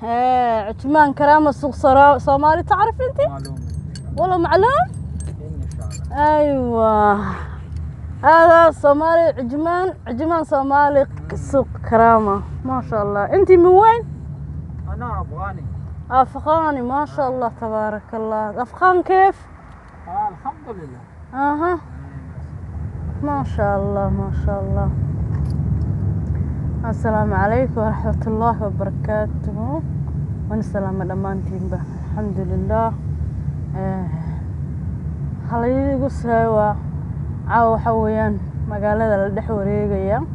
عثمان كرامة سوق صومالي تعرف انت؟ معلوم والله معلوم؟ ان شاء الله. ايوه هذا صومالي عجمان صومالي سوق كرامة ما شاء الله. انت من وين؟ انا افغاني. افغاني ما شاء الله تبارك الله. افغان كيف؟ الحمد لله. اها ما شاء الله ما شاء الله. السلام عليكم ورحمة الله وبركاته. ونسلام دمانتين به الحمد لله. هلا يقصها عاو حويان مقالة لدح وريقيا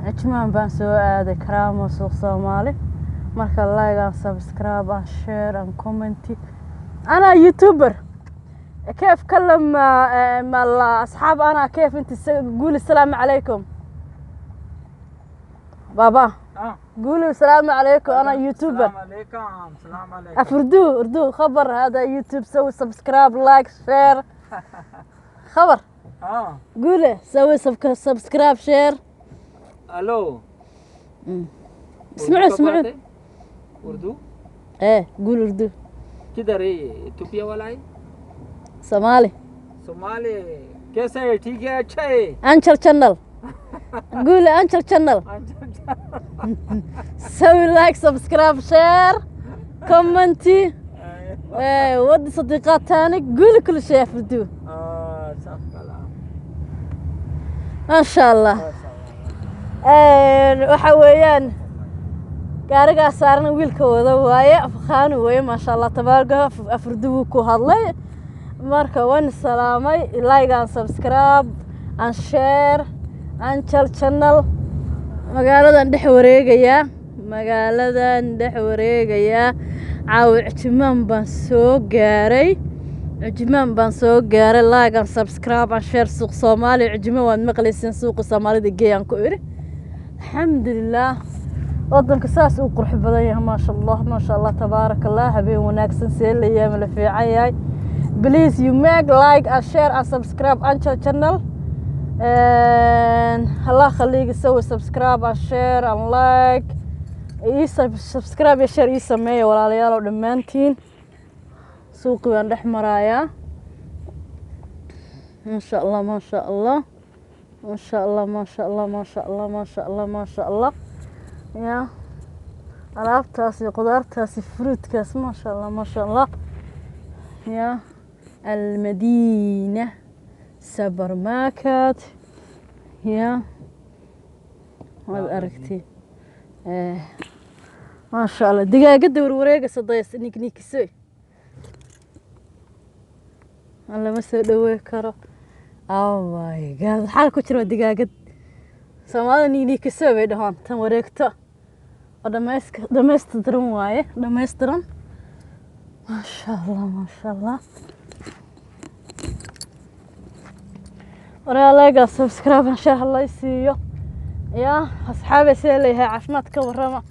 عجمان بان سوء هذا كرامة سوق صومالي. مركا لايك سبسكرايب شير كومنتي. انا يوتيوبر كيف كلم مع الاصحاب. انا كيف انت قولي السلام عليكم بابا. قولوا السلام عليكم. انا يوتيوبر. السلام عليكم. السلام عليكم. اردو خبر هذا يوتيوب. سوي سبسكرايب لايك شير خبر. قولي سوي سبسكرايب شير. الو اسمعوا اردو. ايه قول اردو. किधर है इथियोपिया वाला है? सोमाली कैसा है? ठीक है अच्छा है. انشر channel. قولي انشر channel. سوي لايك سبسكرايب شير كومنتي. ودي صديقات تاني قولي كل شيء في اردو. صح كلام ما شاء الله. waxa weeyaan gaariga saaran wiilka wada waaye afqaan weeye ma sha Allah tabaaraka afurdu ku hadlay. marka waan salaamay like and subscribe and share and channel. magaaladan dhex wareegaya caaw cijmaan baan soo gaaray like and subscribe and share suuq Soomaali cijmaan waan maqlaysan suuqa Soomaalida geeyaan ku iri. alxamdulillah wadanka saas uu qurux badan yahay ma sha Allah tabaaraka Allah. habeen wanaagsan seelayaam la fiican yahay. please you make like and share and subscribe and channel. Allah khaliga سوي subscribe and share and like. subscribe iyo share sameeyo walaalayaal oo dhamaantiin. suuqi waan dhex marayaa ما شاء الله ما شاء الله ما شاء الله ما شاء الله ما شاء الله ما شاء الله ما شاء الله. يا alaabtaasi qudaartaasi fruitkaas ما شاء الله ما شاء الله. يا المدينة سوبر ماركت. يا هذا أركتي ما شاء الله. دقيقة دور وريقة صديس نيك سوي الله ما سوي كرو. oh my god حالك وشرو دقيقة سماذا نيك سوي دهان تم وريقته دمسترن وايه دمسترن ما شاء الله ما شاء الله. ورا لايك سبسكرايب شير الله يسيو. يا اصحابي سيليها عافماد كورما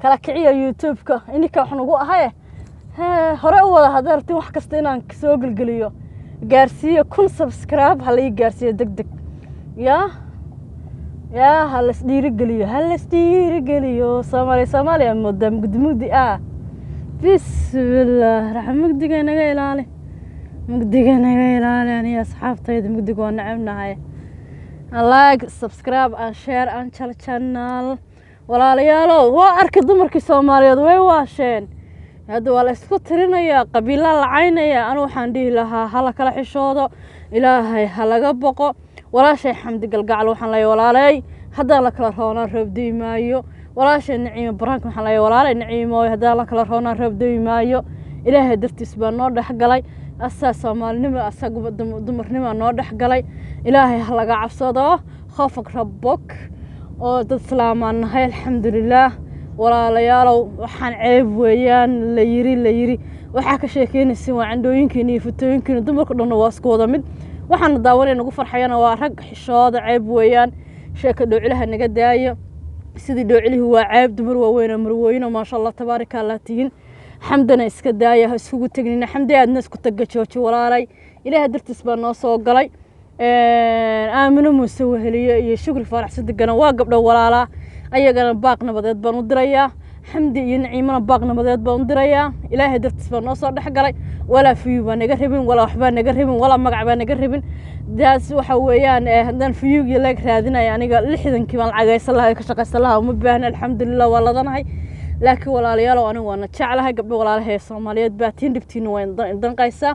kala kiciyo youtube-ka ininka waxaan ugu ahay hore u wada hadeertii wax kasta inaan soo galgaliyo gaarsiiyo 1000 subscribe hal ii gaarsiiyo degdeg. يا هل استيرجليو Soomaaliya مدام مقدي بسم الله الرحمن مقدينا إلالي أنا أصحابتي مقدي وانا عمنا لايك سبسكرايب and share and channel. walaalyaalow waa arkay dumarkii Soomaaliyeed way waasheen. hadda waa la isku tirinaya qabiilada la caynaya. anu waxaan dhihi lahaa hala kala xishoodo ilaahay halaga boqo. walaashay xamdi galgacal waxaan leeyahay walaalay hadda la kala roona rabdi maayo. walaashay naciimo baraanka waxaan leeyahay walaalay naciimo hadda la kala roona rabdi maayo. ilaahay dartiis baa noo dhaxgalay. asaas Soomaalinimo asagu dumarnimo noo dhaxgalay. ilaahay halaga cabsado khafak rabbok oo dad salaamaan nahay alxamdulillah. walaalayaalow waxaan ceeb weeyaan la yiri waxa ka sheekeynaysan waa candooyinkiina iyo futooyinkiina dumarka dhan waa isku wada mid. waxaan daawanay nagu farxayana waa rag xishooda ceeb weeyaan. sheeka dhowcilaha naga daayo sidii dhowcilihi waa ceeb. dumar waaweyn marwooyin ma sha Allah tabaaraka Allah tihin. xamdana iska daaya isugu tagnina xamdi aadna isku tagajooji walaalay. ilaahay dartiis baa noo soo galay. aamino muuse weheliyo iyo shukri farax sadigana waa gabdho walaala ayagana baaq nabadeed baan u dirayaa. xamdi iyo naciimana baaq nabadeed baan u dirayaa ilaahay dartiis baa noo soo dhex galay walaa fiyu baa naga rabin walaa waxbaa naga rabin walaa magac baa naga rabin daas waxa weeyaan haddaan fiyugii laga raadinaya aniga 60kii baan lacagaysan lahaa ka shaqaysan lahaa uma baahna alxamdulilah waa ladanahay laakiin walaalayaal anigu waan jeclahay gabdho walaalahay Soomaaliyeed baa tiin dhibtiin waan danqaysaa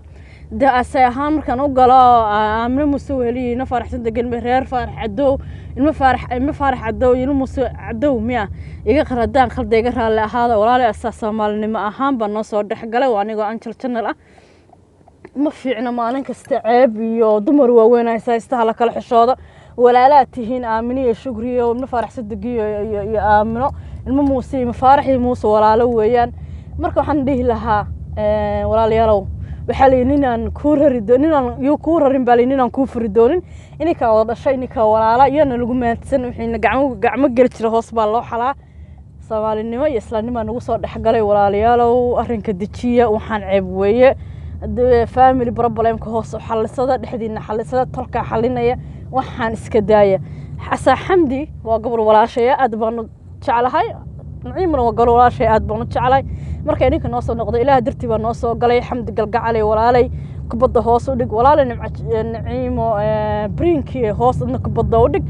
daasay ahaan markaan u galo aamna musu weliina faraxsan degan reer farax cadow ilma farax cadow ilma musu cadow miya iga qaradaan khaldayga raali ahaada walaalay asaas Soomaalinimo ahaan baan noo soo dhex galay waa aniga Angel Channel ah ma fiicna maalin kasta ceeb iyo dumar waaweyn ay saysta la kala xishooda walaalaha tihiin aamini iyo shukriyo ilma faraxsan degiyo iyo aamino ilma muuse ilma farax iyo muuse walaalo weeyaan marka waxaan dhihi lahaa walaalayaalow waxaa leeyahay inaan ku rari doonin inaan ku rarin baalin inaan ku furi doonin ininka wada dhashay ininka walaala iyana lagu maadsan wixii gacmo gal jira hoos baa loo xalaa Soomaalinimo iyo Islaamnimo nagu soo dhex galay walaalayaalow arrinka dejiya waxaan ceeb weeye family problem ka hoos xallisada dhexdiina xallisada tolka xalinaya waxaan iska daaya xasa xamdi waa gabar walaashay aad baan jeclahay naciimna waa gabar walaashay aad baan jeclahay marka ininka noo soo noqdo ilaahay dartii baa noo soo galay xamdi galgacalay walaalay kubadda hoos u dhig walaalay naciimo brinki hoos inna kubadda u dhig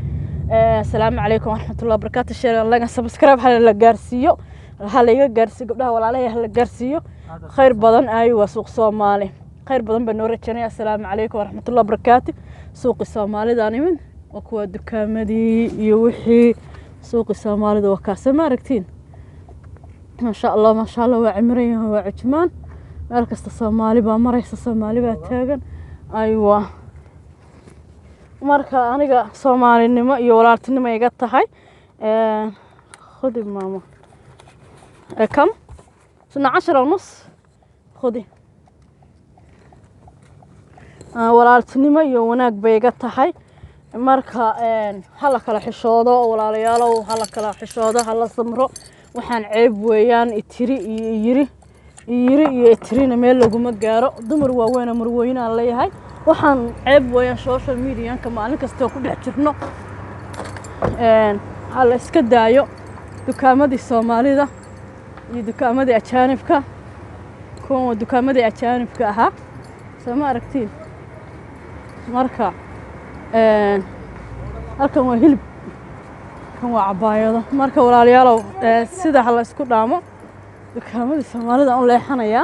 assalaamu calaykum waraxmatullaahi wabarakaatuh share laga subscribe hal la gaarsiiyo hal iga gaarsiyo gabdhaha walaalay hal la gaarsiiyo khayr badan ay waa suuq Soomaali khayr badan baan noo rajaynay assalaamu calaykum waraxmatullaahi wabarakaatuh suuq Soomaalida nimin waa kuwa dukaamadii iyo wixii suuq Soomaalida waa ka samaragtiin ما شاء الله وعمريه وعجمان مركز الصومالي بمريس الصومالي بتاجن أيوة مركا أنا صومالي نما يولارت نما يقطع هاي خذي ماما كم سنة 10:30 خذي ولارت نما يوناك بيقطع هاي مركا هلا كلا حشودة ولا ليالو هلا كلا حشودة هلا سمرو waxaan ceeb weeyaan yiri iyo itirina meel lagu ma gaaro dumar waaweyn marwooyin aan leeyahay waxaan ceeb weeyaan social media ka maalin kasta ku dhex jirno hal iska daayo dukaamadii Soomaalida iyo dukaamadii ajaanibka kuwa dukaamadii ajaanibka aha sama aragtiin marka halkan waa hilib kan waa cabaayado marka walaalayaal sida hal isku dhaamo dukaamadii Soomaalida oo leexanaya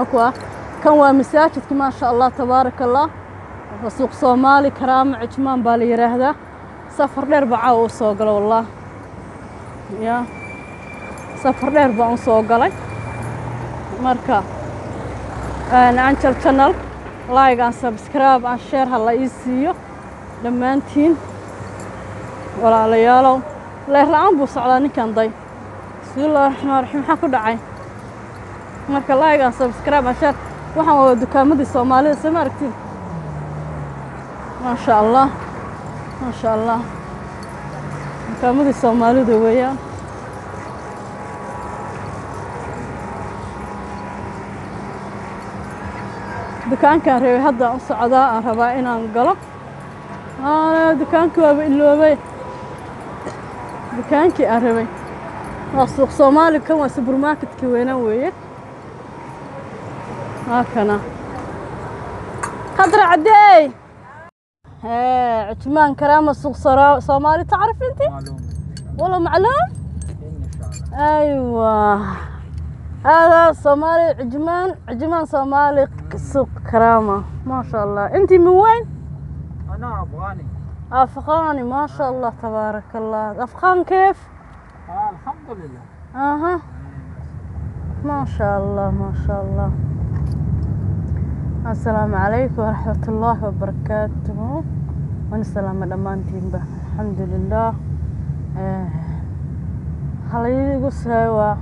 akwa kan waa masaajidka ma sha Allah tabarakallah suuq Soomaali karaama cijmaan baa la yiraahdaa safar dheer baa oo soo galay wallah ya safar dheer baa soo galay marka Angel Channel like and subscribe and share hal isiyo dhammaantiin walaalayaalow leeraan buu socdaa ninkan day bismillaahir rahmaanir rahiim waxa ku dhacay marka like and subscribe and share waxaan wada dukaamadii Soomaalida sama aragtiin ma sha Allah dukaamadii Soomaalida weeyaan dukaankan reebay hadda u socdaa aan rabaa inaan galo dukaanka waa iloobay dukaankii aan rabay waa suuq Soomaali kan waa supermarketka weena weeye هاكنا خضر عدي عثمان كرامة سوق صومالي تعرف انت؟ معلوم والله معلوم؟ إن شاء الله. ايوه هذا صومالي عجمان صومالي سوق كرامة ما شاء الله. انت من وين؟ أنا أفغاني. افغاني ما شاء الله تبارك الله. افغان كيف؟ الحمد لله. اها ما شاء الله ما شاء الله. السلام عليكم ورحمة الله وبركاته. ونسلام الأمانتين به الحمد لله. حليلي قصة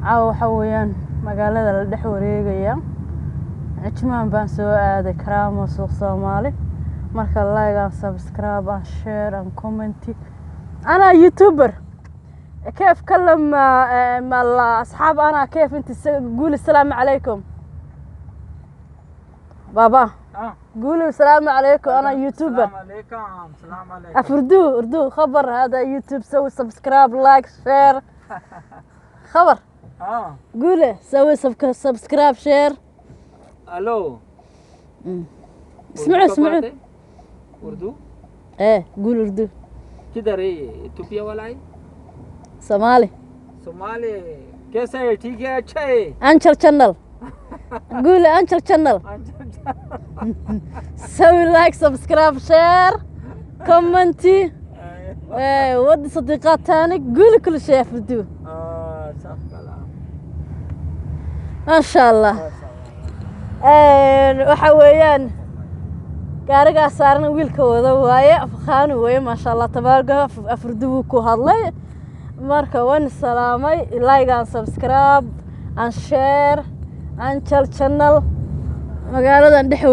عاو حويان مقالة الدحورية عجمان بان سوى هذا كرامة سوق صومالي. مركا لايك سبسكرايب ان شير ان كومنتي. انا يوتيوبر كيف كلم مع الاصحاب انا كيف انت قول السلام عليكم بابا قولوا السلام عليكم أنا يوتيوبر السلام عليكم. السلام عليكم. أردو خبر هذا يوتيوب سوي سبسكرايب لايك شير خبر قوله سوي سبسكرايب شير الو اسمعوا اردو ايه قول اردو किधर है इथियोपिया वाला है सोमाली कैसा है ठीक है अच्छा है انشر channel قول انشر channel سوي لايك سبسكرايب شير كومنتي ودي صديقات تاني قول كل شيء في الفيديو صح كلام ما شاء الله waxa weeyaan gaariga saaran wiilka wada waaye afqaan weeye ma sha Allah tabaaraka afurdu ku hadlay marka waan salaamay like and subscribe and share and channel magaaladan dhex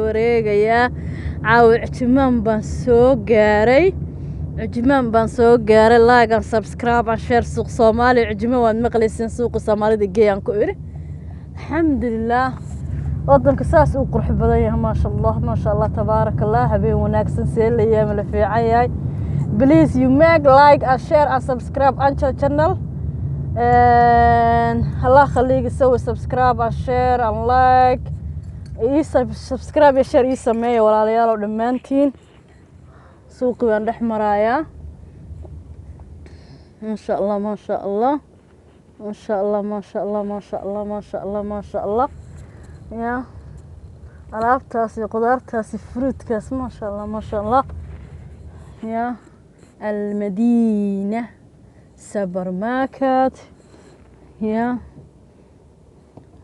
wareegaya caaw ijmaan baan soo gaaray like and subscribe and share suuq Soomaali ijmaan waan maqlaysan suuq Soomaalida geeyaan ku iri alxamdulillah wadanka saas uu qurux badan yahay ma sha Allah tabaarakallah habeen wanaagsan seelayaam la fiican yahay please you make like and share and subscribe and channel and Allah khaliga soo subscribe and share and like subscribe and share sameeyo walaalayaal oo dhamaantiin suuqi waan dhex marayaa ma sha Allah ما شاء الله يا alaabtaasi qudaartaasi fruitkaas ما شاء الله يا المدينة سوبر ماركت يا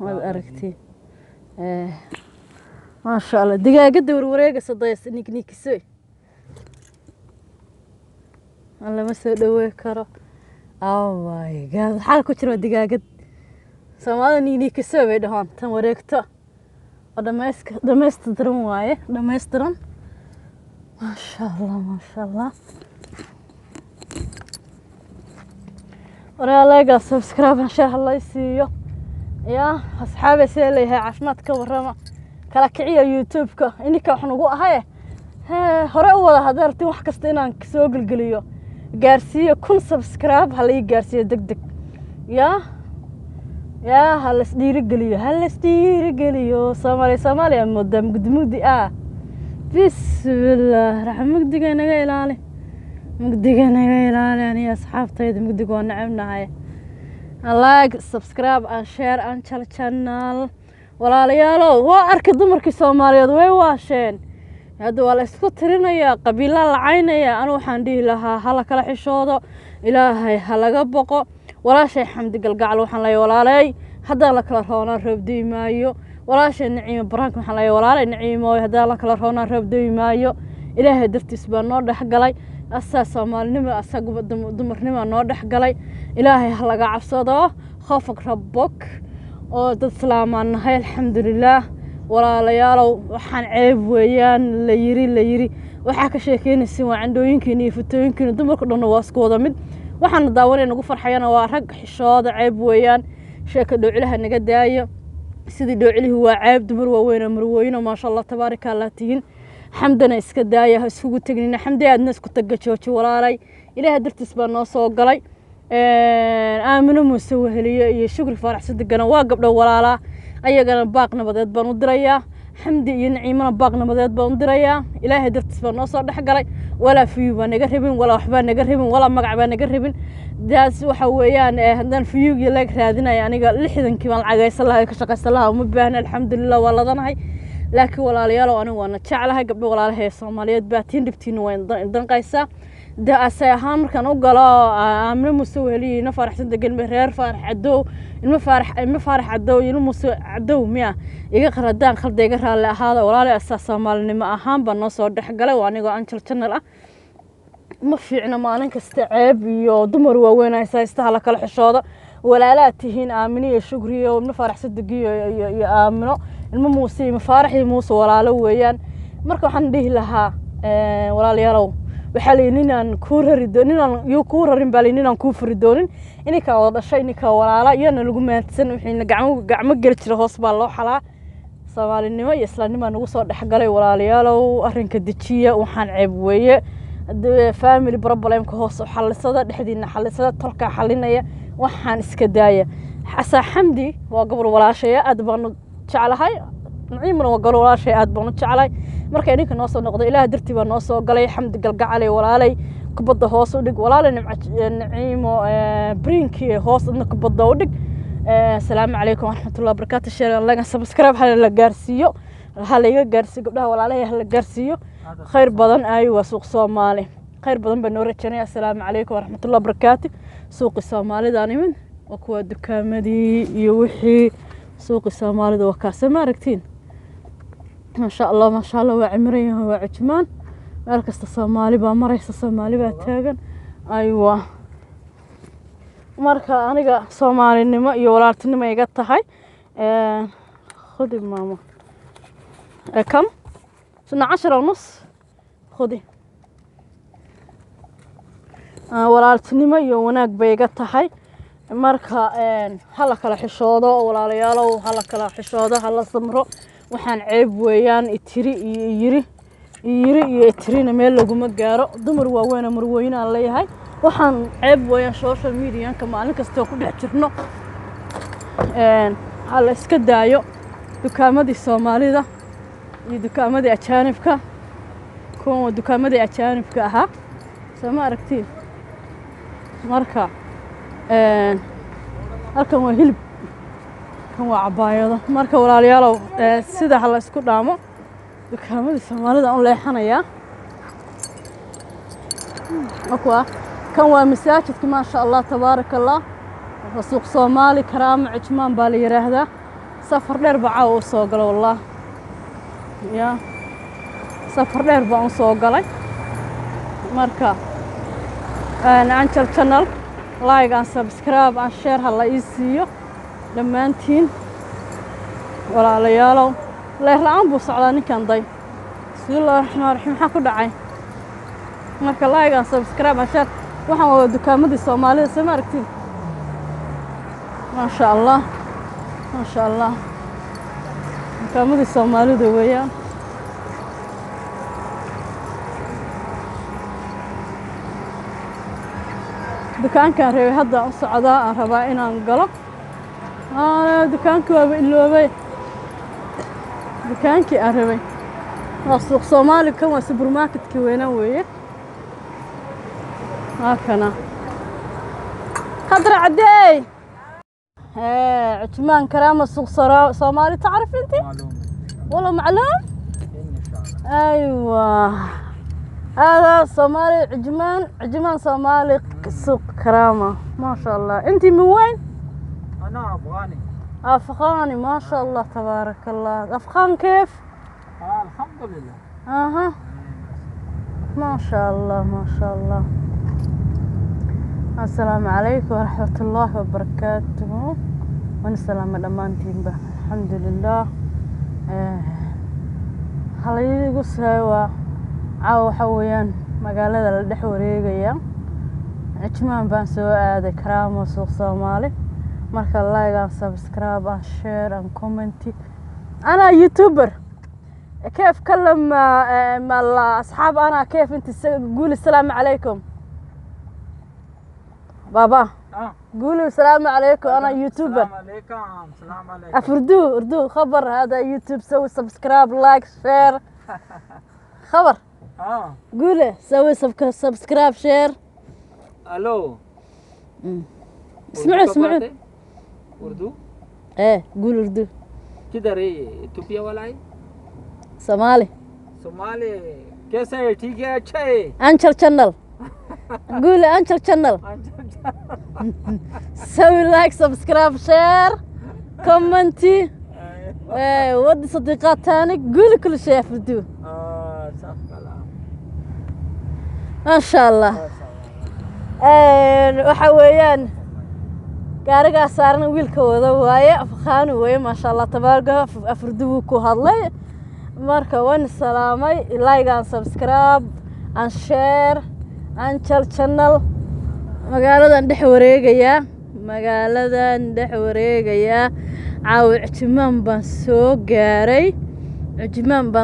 هذا أركتي ما شاء الله دقيقة دور ورقة صدايس نيك سوي الله ما سوي دوي كرا oh my god حال كتير دقيقة سمعنا نيك سوي دهان تم ورقته دمسترن وايه دمسترن ما شاء الله ورا لايك سبسكرايب ان شاء الله يسيو يا اصحابي سيلي عافماد كورما kala kiciya youtube-ka ininka waxaan ugu ahay hore u wada hadeertii wax kasta inaan soo galgaliyo gaarsiiyo 1000 subscribe hal ii gaarsiiyo degdeg يا هل استيرجليو سومالي مدام قدمودي بسم الله راح مقدقنا قيلاني أنا يا أصحاب طيب مقدقوا نعمنا هاي لايك سبسكرايب and share and channel ولا ليالو هو أركض دمرك سومالي دوي واشين هذا ولا سكترنا يا قبيلة العين يا أنا وحندي لها هلا كلا حشوده إلهي هلا قبقه ولا شيء حمد قلقعل وحن لي ولا لي هذا لك لهونا ربدي مايو ولا شيء نعيم برانك وحن لي ولا لي نعيم هذا لك لهونا ربدي مايو إلهي درت سبان نور حق لي أساس مال نما أساق دمر نما نور حق لي إلهي هلا عفصده خوفك ربك وتسلام هاي الحمد لله ولا ليالو وحن عيب ويان ليري وحاك شيكين السوا عنده يمكن يفتو دمر كلنا واسكو ضمد waxaan daawanayna ugu farxayana waa rag xishooda ceeb weeyaan sheeka dhowcilaha naga daayo sidii dhowcilihu waa ceeb dumar waaweyn marweyno ma sha Allah tabaaraka Allah tihin xamdana iska daaya isugu tagnina xamdi aadna isku tagajooji walaalay ilaahay dartiis baa noo soo galay aamino muuse weheliyo iyo shukri farax sadegana waa gabdho walaala ayagana baaq nabadeed baan u dirayaa xamdi iyo naciimana baaq nabadeed baan u dirayaa ilaahay dartiis baa noo soo dhaxgalay ولا فيو بنجا ربين ولا وحبا نجا ربين ولا مقع بنجا ربين داس وحويان هندان فيو يلاك هادينا يعني قال لحدن كمان عجايس الله كشقيس الله ومبهنا الحمد لله ولا ضنهاي لكن ولا ليالو أنا وانا تشعلها قبل ولا لها الصوماليات باتين دبتين وين ضن قيسة ده أسيهان كانوا قلا عمرو مسوي لي نفرح صدق المهرير فرح عدو المفارح عدو ينمس عدو ميا يقرأ دان خلد يقرأ هذا ولا لي أساس مال ما أهم بالنص ودح قلا وأنا قا أنشل channel ما في عنا ما أنا كاستعب يو دمر وين يستهلك الحشادة ولا لا تهين آمنية شكرية ومفارح صدق يا آمنو الموسي مفارح يموس ولا لويان مركو حنديه لها ولا لي يلو وحاليننا كورر دوننا يو كورر باليننا كوفر دونن إنك وضع شيء إنك ولا لا ينا لقوا ما تسن وحين قعمو قلت له هصبا الله حلا soomaalinimo iyo islaamnimo nagu soo dhexgalay walaalayaalow arrinka dejiya waxaan ceeb weeye family problemka hoos u xallisada dhexdiina xallisada tolka xalinaya waxaan iska daaya xasaa xamdi waa gobol walaashaya aad baan jeclahay naciimna waa gobol walaashaya aad baan jeclahay markay ninka noo soo noqday ilaah dartii baa noo soo galay xamdi galgacalay walaalay kubadda hoos u dhig walaalay naciimo brinki hoos idna kubadda u dhig السلام عليكم ورحمة الله وبركاته شير لنا سبسكرايب هلا لجارسيو هلا يجارسي قبلها ولا عليه هلا جارسيو خير بدن أيوة سوق صومالي خير بدن بنور الجنيه السلام عليكم ورحمة الله وبركاته سوق الصومالي داني من وكوا دكامدي يوحي سوق الصومالي ذو كاسة ماركتين ما شاء الله وعمري هو عجمان مركز الصومالي بمريس الصومالي بتاجن أيوة marka aniga Soomaalinimo iyo walaaltinimo iga tahay khudi maama kam suna 10:30 khudi walaaltinimo iyo wanaag bay iga tahay marka hala kala xishoodo walaalayaalow hala kala xishoodo hala samro waxaan ceeb weeyaan itiri iyo itirina meel laguma gaaro dumar waaweyn marweyna aan leeyahay waxaan ceeb weeyaan social media ka maalin kasta ku dhex jirno hala iska daayo dukaamadii Soomaalida iyo dukaamadii ajaanibka kuwa dukaamadii ajaanibka ahaa sama aragtay marka halkan waa hilib kan waa cabaayado marka walaalayaalow sida hala isku dhaamo dukaamadii Soomaalida aan leexanayaa akwa كان ومساجد ما شاء الله تبارك الله سوق صومالي كرام عجمان بالي هذا سفر لربعة وصوقله والله يا سفر لربعة وصوقله مركا أنا عن القناة لايك عن سبسكرايب عن شير هلا يسيو لما أنتين ولا ليالو لا يهلا بوس على كان ضي بسم الله الرحمن الرحيم حكوا دعي مركا لايك عن سبسكرايب عن شير waxaan wada dukaamadii Soomaalida soo aragtay ma sha Allah dukaamadii Soomaalida weeyaan dukaankan reey hadda u socda aan rabaa inaan galo dukaankii waa iloobay dukaankii aan rabay waa suuq Soomaali kan waa supermarketkii weynaa weeye هاكنا خضر عدي عثمان كرامة سوق صومالي تعرف انت؟ معلوم والله معلوم؟ ان شاء الله ايوه هذا صومالي عجمان صومالي سوق كرامة ما شاء الله انت من وين؟ انا افغاني افغاني ما شاء الله تبارك الله افغان كيف؟ الحمد لله اها ما شاء الله السلام عليكم ورحمة الله وبركاته ونسلام دمانتين به الحمد لله هلاي قصة عاو حويان مقالة الدح وريقيا عجمان بان سواء هذا كرام وسوق صومالي مركا لايك سبسكرايب شير كومنتي أنا يوتيوبر كيف كلم مع الأصحاب أنا كيف أنت قول السلام عليكم بابا قولوا السلام عليكم أنا يوتيوبر السلام عليكم أردو خبر هذا يوتيوب سوي سبسكرايب لايك شير خبر قوله سوي سبسكرايب شير الو اسمعوا اردو ايه قول اردو किधर है ये इथियोपिया वाला है सोमाली कैसा है ठीक है अच्छा है انشر channel قول انشر channel سوي لايك سبسكرايب شير كومنتي ودي صديقات تاني قولي كل شيء فردو صح كلام ما شاء الله waxa weeyaan gaariga saaran wiilka wada waaye afqaan weeye ma sha Allah tabaaraka afurdu ku hadlay marka waan salaamay like and subscribe and share and channel magaaladan dhex wareegaya caawi cijimaan baan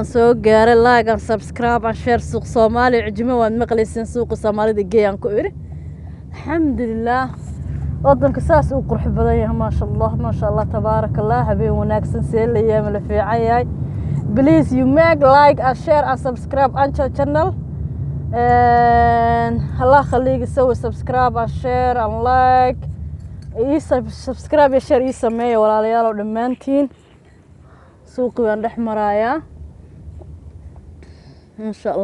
soo gaaray like and subscribe and share suuq Soomaali cijimaan waad maqlaysiin suuqa Soomaalida geeyaan ku iri alxamdulillaah wadanka saas uu qurux badan yahay ma sha Allah tabaarakallah habeen wanaagsan seelayaam la fiican yahay please you make like and share and subscribe on channel and Allah khaliga so subscribe and share and like subscribe and share sameeyo walaalayaal dhamaantiin suuqi waan dhex marayaa ما شاء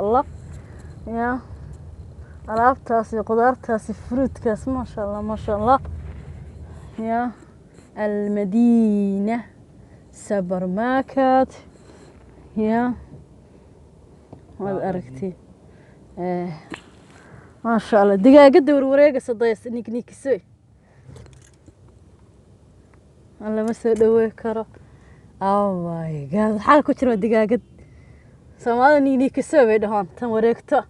الله يا alaabtaasi qudaartaasi fruitkaas ما شاء الله يا المدينة سوبر ماركت يا ما أركتي ما شاء الله دقيقة دور ورقة صديس نيك سوي الله ما سوي كرا oh my god حال كتير دقيقة سمعنا نيك سوي دهان تم ورقته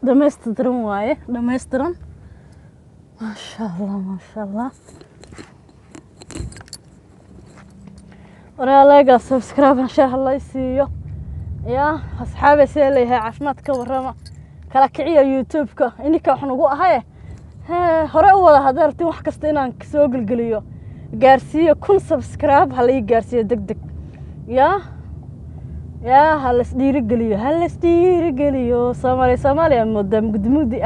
دمسترن وايه دمسترن ما شاء الله وراء لايك سبسكرايب ان شاء الله يسيو يا اصحابي سيليها عشمات كورما kala kiciya youtube-ka ininka waxaan ugu ahay hore u wada hadeertii wax kasta inaan soo galgaliyo gaarsiiyo 1000 subscribe hal ii gaarsiiyo degdeg yaa hal isdhiirigeliyo Soomaaliya mudam gudmudi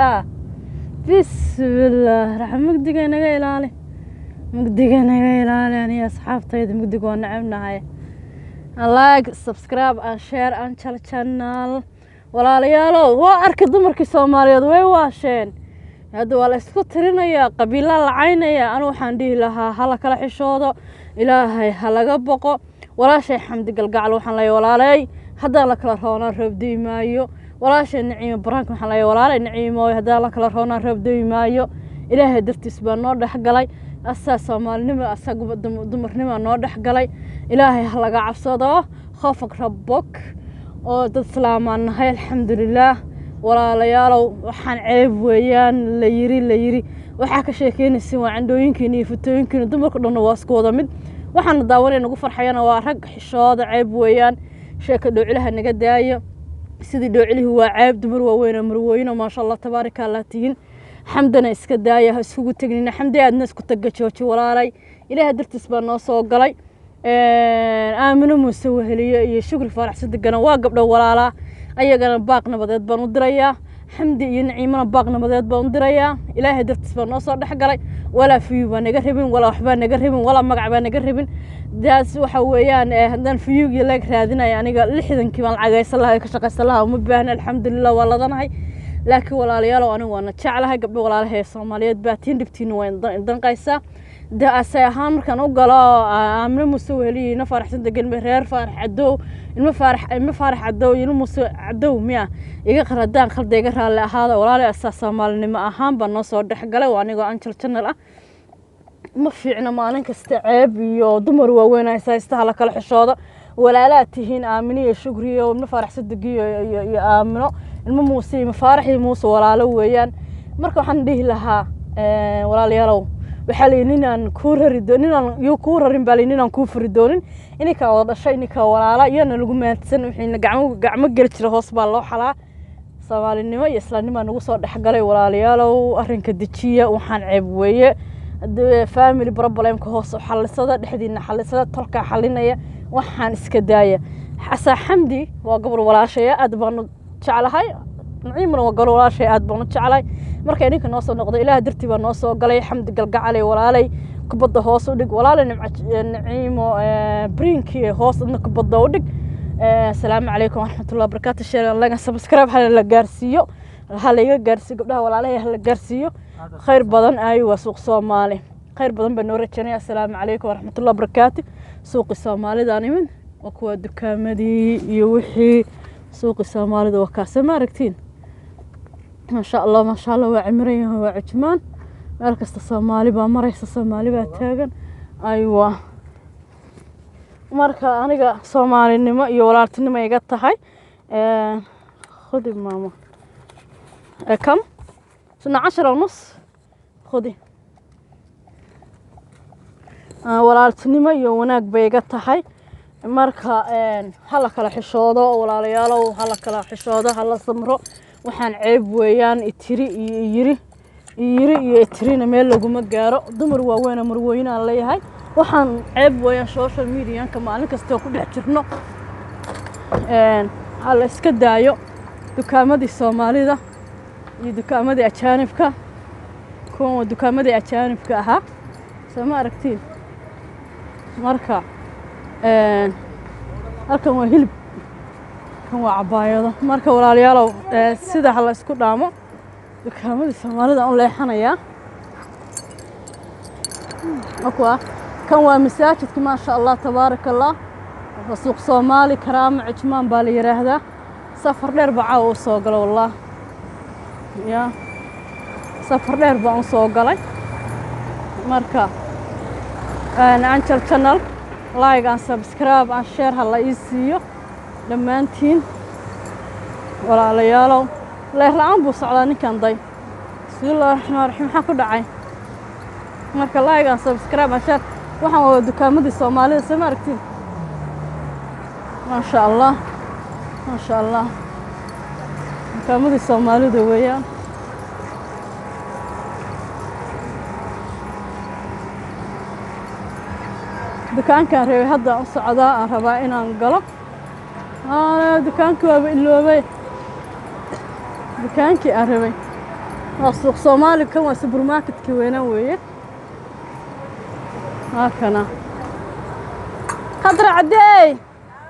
bismillah raxmadiga inaga ilaali aniga asxaabtayda mugdiga waan nacabnahay like subscribe and share and channel walaalayaalo waa arka dumarkii Soomaaliyeed way waasheen hadda waa la isku tirinayaa qabiilo la caynaya anu waxaan dhihi lahaa hala kala xishoodo ilaahay halaga boqo walaashay xamdi galgacal waxaan leeyahay walaalay hadda la kala roona roobdi maayo walaashay naciimo baraanka waxaan leeyahay walaalay naciimo hadda la kala roona roobdi maayo ilaahay dartiis baa noo dhaxgalay asaas Soomaalinimo asagu dumarnimo noo dhaxgalay ilaahay halaga cabsado khafaq rabbok oo dad salaamaan nahay alxamdulillaah walaalayaalow waxaan ceeb weeyaan la yiri waxa ka sheekeynaysan waa candooyinkiina iyo futooyinkiina dumarku dhan waa isku wada mid waxaan daawanay nagu farxayana waa rag xishooda ceeb weeyaan sheeka dhoocilaha naga daayo sidii dhoocilihi waa ceeb dumar waaweyn marwooyina ma sha Allah tabaaraka Allah tihin xamdana iska daaya isugu tagnina xamdi aadna isku tagajooji walaalay ilaahay dartiis baa noo soo galay aamino muuse weheliyo iyo shukri faraxsan degana waa gabdho walaala ayagana baaq nabadeed baan u dirayaa xamdi iyo naciimana baaq nabadeed baan u dirayaa ilaahay dartiis baa noo soo dhaxgalay wala fiyu baa naga rabin wala waxba naga rabin wala magac baa naga rabin daas waxa weeyaan hadan fiyu iyo lag raadinay aniga 60kii baan lacagaysan lahaa ka shaqaysan lahaa uma baahna alxamdulillah waladanahay laakiin walaalayaal anigu waan jeclahay gabdho walaalahay Soomaaliyeed baa tiin dhibtiin way danqaysaa daasay ahaan markaan u galo aamino muuse weheliyo faraxsan degan reer farax cadow ilma farax cadow ilma muuse cadow miya iga qaradaan khaldayga raali ahaada walaalay asaas Soomaalinimo ahaan baa noo soo dhaxgalay waa aniga aan channel ma fiicna maalin kasta ceeb iyo dumar waaweyn ay saysta la kala xishoodo walaalaha tihiin aamino iyo shukri iyo ilma faraxsan degiyo iyo aamino ilma muuse ilma farax iyo muuse walaalo weeyaan marka waxaan dhihi lahaa walaalayaalow waxa leeninaan ku rari doonin ku rarin baleeninaan ku furi doonin ininka wada dhashay ininka walaala iyana lagu maadsan wixii gacmo gal jira hoos baa loo xalaa Soomaalinimo iyo Islaamnimo nagu soo dhaxgalay walaalayaalow arrinka dejiya waxaan ceeb weeye family problem ka hoos xalisada dhexdiina xalisada tolka xalinaya waxaan iska daaya xasa xamdi waa gabar walaashay aad baan jeclahay naciimna waa gabar walaashay aad baan jeclahay marka idinka noo soo noqdo ilaahay dartii baa noo soo galay xamdi galgacalay walaalay kubadda hoos u dhig walaalay naciimo brinki hoos idna kubadda u dhig assalaamu calaykum waraxmatullaahi wabarakaatuh share like subscribe hal la gaarsiiyo hal iga gaarsiiyo gabdhaha walaalahay hal la gaarsiiyo khayr badan ay waa suuq Soomaali khayr badan baan noo rajaynaa assalaamu calaykum waraxmatullaahi wabarakaatuh suuq Soomaalida animin waa kuwa dukaamadii iyo wixii suuq Soomaalida waa ka samaragtiin ما شاء الله وعمريه وعجمان مالكست Soomaali baa maraysa Soomaali baa taagan aywa marka aniga Soomaalinimo iyo walaaltinimo iga tahay khudi maama kam سنة 10:30 خذي walaaltinimo iyo wanaag bay iga tahay marka hala kala xishoodo walaalayaalow hala kala xishoodo hala samro waxaan ceeb weeyaan itiri iyo itirina meel laguma gaaro dumar waaweyn marwooyin aan leeyahay waxaan ceeb weeyaan social media ka maalin kasta ku dhex jirno hala iska daayo dukaamadii Soomaalida iyo dukaamadii ajaanibka kuwa dukaamadii ajaanibka ahaa sama aragtiin marka halkan waa hilib kan waa cabaayado marka walaalayaalow sida hala isku dhaamo dukaamadii Soomaalida oo leexanaya akwa kan waa masaajidka ma sha Allah tabarakallah suuq Soomaali karaama cijmaan baa la yiraahdaa safar dheer baa oo soo galay wallah ya safar dheer baa soo galay marka aan channel like and subscribe and share hala isiyo dhamaantiin walaalayaalow leeyahay buu socdaa ninkan day bismillaahir rahmaanir rahiim waxa ku dhacay marka like and subscribe and share waxaan waa dukaamadii Soomaalida sama aragtiin ma sha Allah dukaamadii Soomaalida weeyaan dukaanka reebay hadda u socdaa aan rabaa inaan galo dukaanka waa iloobay dukaankii aan rabay waa suuq Soomaali kan waa supermarketka weynaa weeye هاكنا خضرة عدي